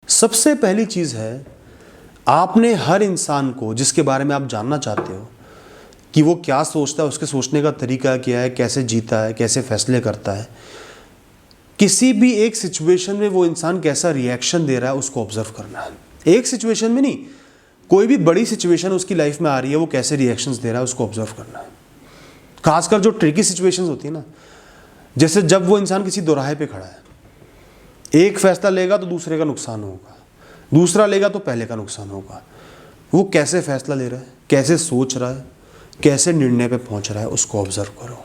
सबसे पहली चीज़ है, आपने हर इंसान को जिसके बारे में आप जानना चाहते हो कि वो क्या सोचता है, उसके सोचने का तरीका क्या है, कैसे जीता है, कैसे फैसले करता है, किसी भी एक सिचुएशन में वो इंसान कैसा रिएक्शन दे रहा है उसको ऑब्जर्व करना है। एक सिचुएशन में नहीं, कोई भी बड़ी सिचुएशन उसकी लाइफ में आ रही है, वो कैसे रिएक्शंस दे रहा है उसको ऑब्जर्व करना है। खासकर जो ट्रिकी सिचुएशंस होती है ना, जैसे जब वो इंसान किसी दोराहे पे खड़ा है, एक फैसला लेगा तो दूसरे का नुकसान होगा, दूसरा लेगा तो पहले का नुकसान होगा। वो कैसे फैसला ले रहा है, कैसे सोच रहा है, कैसे निर्णय पे पहुंच रहा है, उसको ऑब्जर्व करो।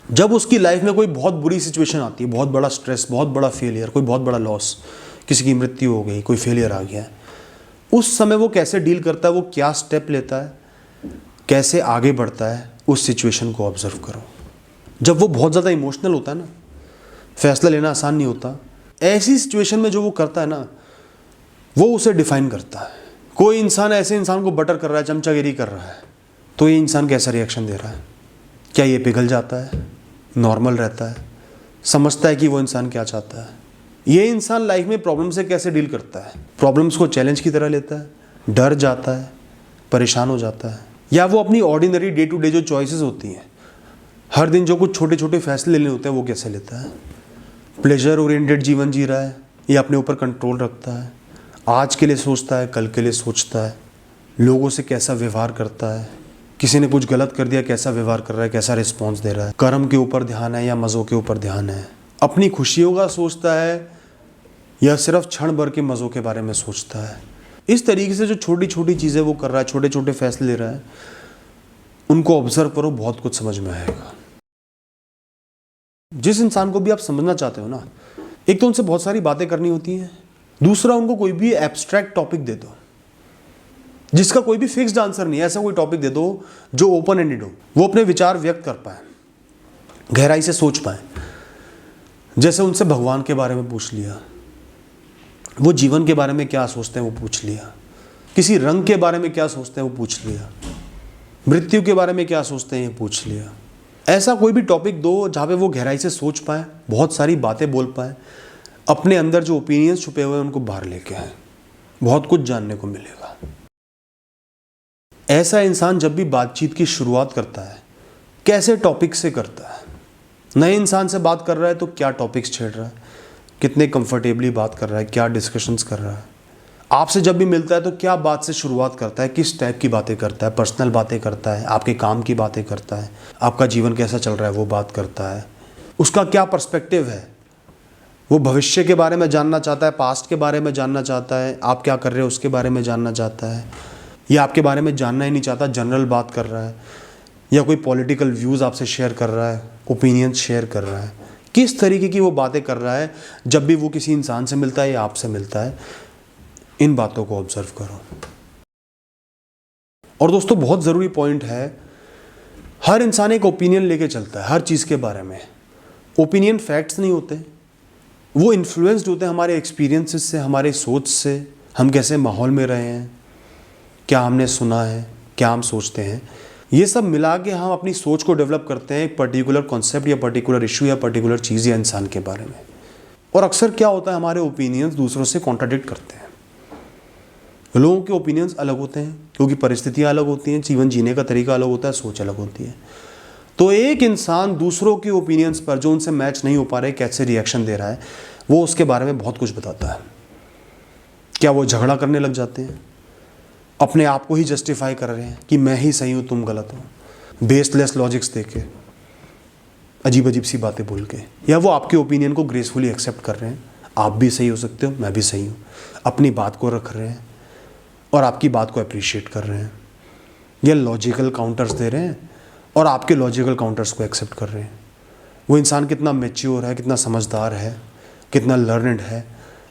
जब उसकी लाइफ में कोई बहुत बुरी सिचुएशन आती है, बहुत बड़ा स्ट्रेस, बहुत बड़ा फेलियर, कोई बहुत बड़ा लॉस, किसी की मृत्यु हो गई, कोई फेलियर आ गया है, उस समय वो कैसे डील करता है, वो क्या स्टेप लेता है, कैसे आगे बढ़ता है, उस सिचुएशन को ऑब्जर्व करो। जब वो बहुत ज़्यादा इमोशनल होता है ना, फैसला लेना आसान नहीं होता, ऐसी सिचुएशन में जो वो करता है ना, वो उसे डिफाइन करता है। कोई इंसान ऐसे इंसान को बटर कर रहा है, चमचागिरी कर रहा है, तो ये इंसान कैसा रिएक्शन दे रहा है? क्या ये पिघल जाता है, नॉर्मल रहता है, समझता है कि वो इंसान क्या चाहता है? ये इंसान लाइफ में प्रॉब्लम से कैसे डील करता है? प्रॉब्लम्स को चैलेंज की तरह लेता है, डर जाता है, परेशान हो जाता है, या वो अपनी ऑर्डिनरी डे टू डे जो चॉइसेस होती हैं, हर दिन जो कुछ छोटे छोटे फैसले लेने होते हैं, वो कैसे लेता है? प्लेजर ओरिएंटेड जीवन जी रहा है या अपने ऊपर कंट्रोल रखता है? आज के लिए सोचता है, कल के लिए सोचता है? लोगों से कैसा व्यवहार करता है? किसी ने कुछ गलत कर दिया, कैसा व्यवहार कर रहा है, कैसा रिस्पॉन्स दे रहा है? कर्म के ऊपर ध्यान है या मज़ों के ऊपर ध्यान है? अपनी खुशियों का सोचता है या सिर्फ क्षण भर के मज़ों के बारे में सोचता है? इस तरीके से जो छोटी छोटी चीज़ें वो कर रहा है, छोटे छोटे फैसले ले रहा है, उनको ऑब्जर्व करो, बहुत कुछ समझ में आएगा। जिस इंसान को भी आप समझना चाहते हो ना, एक तो उनसे बहुत सारी बातें करनी होती हैं, दूसरा उनको कोई भी एब्स्ट्रैक्ट टॉपिक दे दो जिसका कोई भी फिक्स्ड आंसर नहीं है। ऐसा कोई टॉपिक दे दो जो ओपन एंडेड हो, वो अपने विचार व्यक्त कर पाए, गहराई से सोच पाए। जैसे उनसे भगवान के बारे में पूछ लिया, वो जीवन के बारे में क्या सोचते हैं वो पूछ लिया, किसी रंग के बारे में क्या सोचते हैं वो पूछ लिया, मृत्यु के बारे में क्या सोचते हैं ये पूछ लिया। ऐसा कोई भी टॉपिक दो जहाँ पे वो गहराई से सोच पाए, बहुत सारी बातें बोल पाए, अपने अंदर जो ओपिनियंस छुपे हुए हैं उनको बाहर लेके आए, बहुत कुछ जानने को मिलेगा। ऐसा इंसान जब भी बातचीत की शुरुआत करता है, कैसे टॉपिक से करता है? नए इंसान से बात कर रहा है तो क्या टॉपिक्स छेड़ रहा है, कितने कंफर्टेबली बात कर रहा है, क्या डिस्कशंस कर रहा है? आपसे जब भी मिलता है तो क्या बात से शुरुआत करता है, किस टाइप की बातें करता है? पर्सनल बातें करता है, आपके काम की बातें करता है, आपका जीवन कैसा चल रहा है वो बात करता है, उसका क्या पर्सपेक्टिव है? वो भविष्य के बारे में जानना चाहता है, पास्ट के बारे में जानना चाहता है, आप क्या कर रहे हो उसके बारे में जानना चाहता है, या आपके बारे में जानना ही नहीं चाहता, जनरल बात कर रहा है, या कोई पॉलिटिकल व्यूज़ आपसे शेयर कर रहा है, ओपिनियन शेयर कर रहा है? किस तरीके की वो बातें कर रहा है जब भी वो किसी इंसान से मिलता है या आपसे मिलता है? इन बातों को ऑब्जर्व करो। और दोस्तों, बहुत ज़रूरी पॉइंट है, हर इंसान एक ओपिनियन लेके चलता है हर चीज़ के बारे में। ओपिनियन फैक्ट्स नहीं होते, वो इन्फ्लुएंस्ड होते हैं हमारे एक्सपीरियंसेस से, हमारे सोच से, हम कैसे माहौल में रहे हैं, क्या हमने सुना है, क्या हम सोचते हैं। ये सब मिला के हम अपनी सोच को डेवलप करते हैं एक पर्टिकुलर कॉन्सेप्ट या पर्टिकुलर इशू या पर्टिकुलर चीज़ या इंसान के बारे में। और अक्सर क्या होता है, हमारे ओपिनियंस दूसरों से कॉन्ट्राडिक्ट करते हैं। लोगों के ओपिनियंस अलग होते हैं क्योंकि परिस्थितियाँ अलग होती हैं, जीवन जीने का तरीका अलग होता है, सोच अलग होती है। तो एक इंसान दूसरों के ओपिनियंस पर जो उनसे मैच नहीं हो पा रहे, कैसे रिएक्शन दे रहा है, वो उसके बारे में बहुत कुछ बताता है। क्या वो झगड़ा करने लग जाते हैं, अपने आप को ही जस्टिफाई कर रहे हैं कि मैं ही सही हूँ तुम गलत हो, बेसलेस लॉजिक्स देके, अजीब अजीब सी बातें बोल के, या वो आपके ओपिनियन को ग्रेसफुली एक्सेप्ट कर रहे हैं, आप भी सही हो सकते हो, मैं भी सही हूँ, अपनी बात को रख रहे हैं और आपकी बात को अप्रिशिएट कर रहे हैं, या लॉजिकल काउंटर्स दे रहे हैं और आपके लॉजिकल काउंटर्स को एक्सेप्ट कर रहे हैं। वो इंसान कितना मैच्योर है, कितना समझदार है, कितना लर्नड है,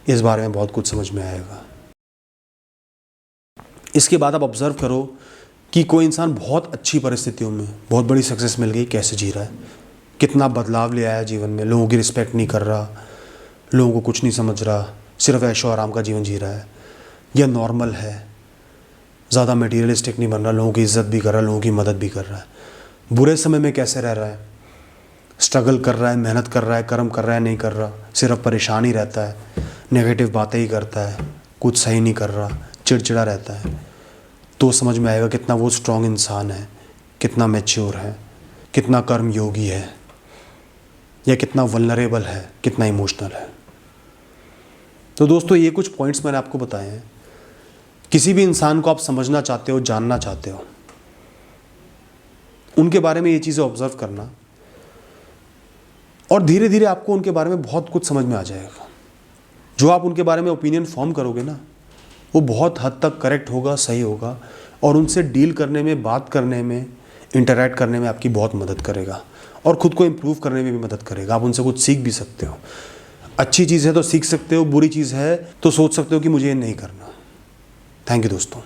इस बारे में बहुत कुछ समझ में आएगा। इसके बाद आप ऑब्जर्व करो कि कोई इंसान बहुत अच्छी परिस्थितियों में, बहुत बड़ी सक्सेस मिल गई, कैसे जी रहा है, कितना बदलाव ले आया जीवन में, लोगों की रिस्पेक्ट नहीं कर रहा, लोगों को कुछ नहीं समझ रहा, सिर्फ ऐशो आराम का जीवन जी रहा है, या नॉर्मल है, ज़्यादा मटेरियलिस्टिक नहीं बन रहा, लोगों की इज्जत भी कर रहा है, लोगों की मदद भी कर रहा है। बुरे समय में कैसे रह रहा है, स्ट्रगल कर रहा है, मेहनत कर रहा है, कर्म कर रहा है, नहीं कर रहा, सिर्फ परेशान ही रहता है, नेगेटिव बातें ही करता है, कुछ सही नहीं कर रहा, चिड़चिड़ा रहता है, तो समझ में आएगा कितना वो स्ट्रांग इंसान है, कितना मैच्योर है, कितना कर्म योगी है, या कितना वल्नरेबल है, कितना इमोशनल है। तो दोस्तों ये कुछ पॉइंट्स मैंने आपको बताए हैं। किसी भी इंसान को आप समझना चाहते हो, जानना चाहते हो, उनके बारे में ये चीज़ें ऑब्जर्व करना, और धीरे धीरे आपको उनके बारे में बहुत कुछ समझ में आ जाएगा। जो आप उनके बारे में ओपिनियन फॉर्म करोगे ना, वो बहुत हद तक करेक्ट होगा, सही होगा, और उनसे डील करने में, बात करने में, इंटरैक्ट करने में आपकी बहुत मदद करेगा, और ख़ुद को इम्प्रूव करने में भी मदद करेगा। आप उनसे कुछ सीख भी सकते हो। अच्छी चीज़ है तो सीख सकते हो, बुरी चीज़ है तो सोच सकते हो कि मुझे ये नहीं करना। थैंक यू दोस्तों।